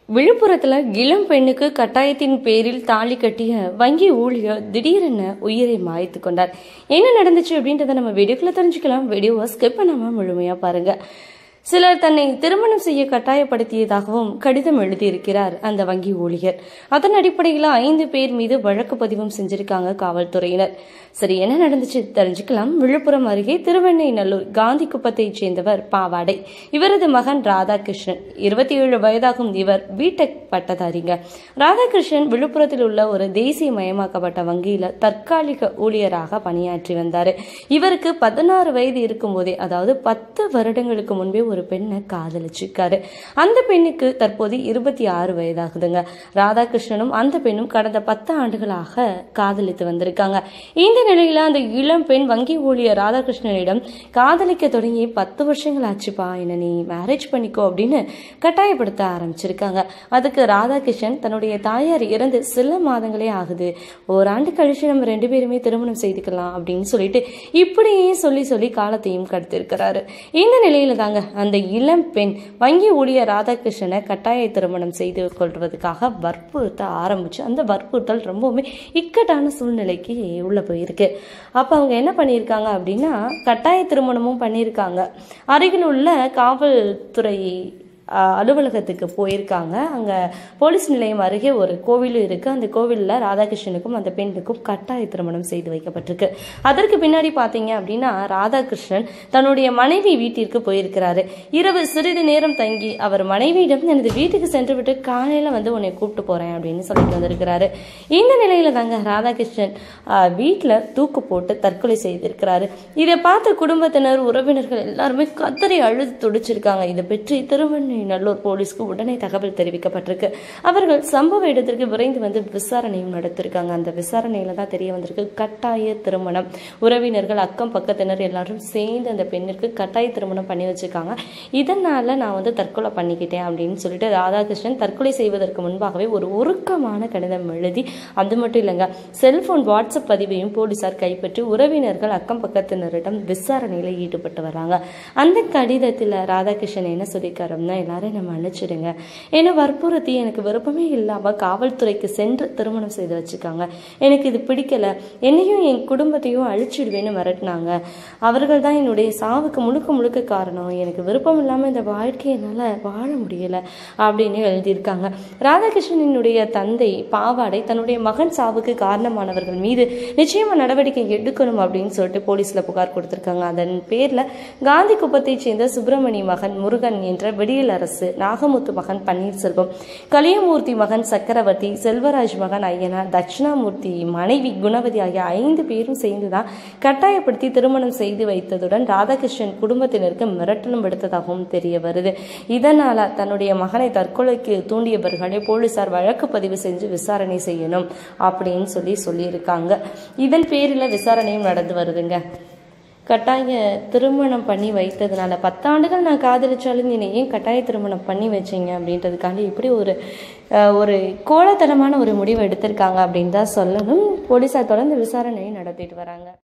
விழுப்புரத்துல இளம் பெண்ணுக்கு கட்டாயத்தின் பேரில் தாலி கட்டிய வங்கி ஊழியர் திடீரென உயிரை மாய்த்து கொண்டார். என்ன நடந்துச்சு அப்படின்றத நம்ம வீடியோக்குள்ள தெரிஞ்சுக்கலாம். வீடியோவை ஸ்கிப் பண்ணாம முழுமையா பாருங்க. சிலர் தன்னை திருமணம் செய்ய கட்டாயப்படுத்தியதாகவும் கடிதம் எழுதியிருக்கிறார் அந்த வங்கி ஊழியர். அதன் அடிப்படையில் 5 பேர் மீது வழக்கு பதிவும் செஞ்சிருக்காங்க காவல்துறையினர். சரி, என்ன நடந்துச்சு தெரிஞ்சுக்கலாம். விழுப்புரம் அருகே திருவெண்ணைநல்லூர் காந்தி குப்பத்தைச் சேர்ந்தவர் பாவாடை. இவரது மகன் ராதாகிருஷ்ணன், 27 வயதாகும் இவர் பிடெக் பட்டதாரிங்க. ராதாகிருஷ்ணன் விழுப்புரத்தில் உள்ள ஒரு தேசியமயமாக்கப்பட்ட வங்கியில தற்காலிக ஊழியராக பணியாற்றி வந்தாரு. இவருக்கு 16 வயது இருக்கும் போதே, அதாவது 10 வருடங்களுக்கு முன்பே ஒரு பெண்ணை காதலிச்சிருக்காரு. அந்த பெண்ணுக்கு தற்போது 26 வயதாகுதுங்க. ராதாகிருஷ்ணனும் அந்த பெண்ணும் கடந்த 10 ஆண்டுகளாக காதலித்து வந்திருக்காங்க. இந்த நிலையில அந்த இளம் பெண் வங்கி ஊழியர் ராதாகிருஷ்ணனிடம் காதலிக்க தொடங்கி 10 வருஷங்கள் ஆச்சுப்பா, என்ன நீ மேரேஜ் பண்ணிக்கோ அப்படின்னு கட்டாயப்படுத்த ஆரம்பிச்சிருக்காங்க. அதுக்கு ராதாகிருஷ்ணன் தன்னுடைய தாயார் இறந்து சில மாதங்களே ஆகுது, ஓராண்டு கழிச்சு நம்ம 2 பேருமே திருமணம் செய்துக்கலாம் அப்படின்னு சொல்லிட்டு இப்படியே சொல்லி காலத்தையும் கடத்திருக்கிறாரு. இந்த நிலையில தாங்க அந்த இளம் பெண் வங்கி ஊழியர் ராதாகிருஷ்ணனை கட்டாய திருமணம் செய்து கொள்வதற்காக வற்புறுத்த ஆரம்பிச்சு அந்த வற்புறுத்தல் ரொம்பவுமே இக்கட்டான சூழ்நிலைக்கு உள்ள போயிருக்கு. அப்ப அவங்க என்ன பண்ணியிருக்காங்க அப்படின்னா, கட்டாய திருமணமும் பண்ணியிருக்காங்க. அருகில் உள்ள காவல்துறை அலுவலகத்துக்கு போயிருக்காங்க. அங்க போலீஸ் நிலையம் அருகே ஒரு கோவிலும் இருக்கு. அந்த கோவிலில் ராதாகிருஷ்ணனுக்கும் அந்த பெண்ணுக்கும் கட்டாய திருமணம் செய்து வைக்கப்பட்டிருக்கு. அதற்கு பின்னாடி பாத்தீங்க அப்படின்னா, ராதாகிருஷ்ணன் தன்னுடைய மனைவி வீட்டிற்கு போயிருக்கிறாரு. இரவு சிறிது நேரம் தங்கி அவர் மனைவியிடம் எனது வீட்டுக்கு சென்று விட்டு காலையில வந்து உன்னை கூப்பிட்டு போறேன் அப்படின்னு சொல்லிட்டு வந்திருக்கிறாரு. இந்த நிலையில தாங்க ராதாகிருஷ்ணன் வீட்டுல தூக்கு போட்டு தற்கொலை செய்திருக்கிறாரு. இதை பார்த்த குடும்பத்தினர், உறவினர்கள் எல்லாருமே கதறி அழுது துடிச்சிருக்காங்க. இதை பற்றி திருவெண்ணைநல்லூர் போலீஸ்க்கு உடனே தகவல் தெரிவிக்கப்பட்டிருக்கு. அவர்கள் சம்பவ இடத்திற்கு விரைந்து வந்து விசாரணையும் நடத்திருக்காங்க. அந்த விசாரணையில தான் தெரிய வந்திருக்கு, கட்டாய திருமணம். உறவினர்கள், அக்கம் பக்கத்தினர் எல்லாரும் சேர்ந்து அந்த பெண்ணிற்கு கட்டாய திருமணம் பண்ணி வச்சிருக்காங்க. இதனால நான் வந்து தற்கொலை பண்ணிக்கிட்டேன் அப்படின்னு சொல்லிட்டு ராதாகிருஷ்ணன் தற்கொலை செய்வதற்கு முன்பாகவே ஒரு உருக்கமான கடிதம் எழுதி, அது மட்டும் இல்லைங்க, செல்போன் வாட்ஸ்அப் பதிவையும் போலீசார் கைப்பற்றி உறவினர்கள், அக்கம் பக்கத்தினரிடம் விசாரணையில ஈடுபட்டு வராங்க. அந்த கடிதத்தில் ராதாகிருஷ்ணன் என்ன சொல்லியிருக்காருன்னா, எல்லாரும் நம்ம அனுப்பிச்சிடுங்க, ஏன்னா வற்புறுத்தி எனக்கு விருப்பமே இல்லாம காவல்துறைக்கு சென்று திருமணம் செய்து வச்சுக்காங்க. எனக்கு இது பிடிக்கல, என்னையும் என் குடும்பத்தையும் அழிச்சிடுவேன்னு மிரட்டினாங்க. அவர்கள் தான் என்னுடைய சாவுக்கு முழுக்க காரணம். எனக்கு விருப்பம் இல்லாம இந்த வாழ்க்கையை என்னால வாழ முடியல அப்படின்னு எழுதியிருக்காங்க. ராதாகிருஷ்ணனுடைய தந்தை பாவாடை தன்னுடைய மகன் சாவுக்கு காரணமானவர்கள் மீது நிச்சயமா நடவடிக்கை எடுக்கணும் அப்படின்னு சொல்லிட்டு போலீஸ்ல புகார் கொடுத்திருக்காங்க. அதன் பேர்ல காந்தி குப்பத்தை சேர்ந்த சுப்பிரமணிய மகன் முருகன் என்ற விடியல் அரசு, நாகமுத்து மகன் பன்னீர்செல்வம், கலியமூர்த்தி மகன் சக்கரவர்த்தி, செல்வராஜ் மகன் ஐயனார், தட்சிணாமூர்த்தி மனைவி குணவதி ஆகிய 5 பேரும் சேர்ந்துதான் கட்டாயப்படுத்தி திருமணம் செய்து வைத்ததுடன் ராதாகிருஷ்ணன் குடும்பத்தினருக்கு மிரட்டலும் விடுத்ததாகவும் தெரிய வருது. இதனால தன்னுடைய மகனை தற்கொலைக்கு தூண்டியவர்களை போலீசார் வழக்கு பதிவு செஞ்சு விசாரணை செய்யணும் அப்படின்னு சொல்லியிருக்காங்க. இதன் பேரில் விசாரணையும் நடந்து வருதுங்க. கட்டாய திருமணம் பண்ணி வைத்ததுனால 10 ஆண்டுகள் நான் காதலிச்சாலும் என்னை ஏன் கட்டாய திருமணம் பண்ணி வச்சிங்க அப்படின்றதுக்காண்டி இப்படி ஒரு கோலத்தனமான ஒரு முடிவு எடுத்திருக்காங்க அப்படின்னு தான் சொல்லணும். போலீசார் தொடர்ந்து விசாரணையை நடத்திட்டு வராங்க.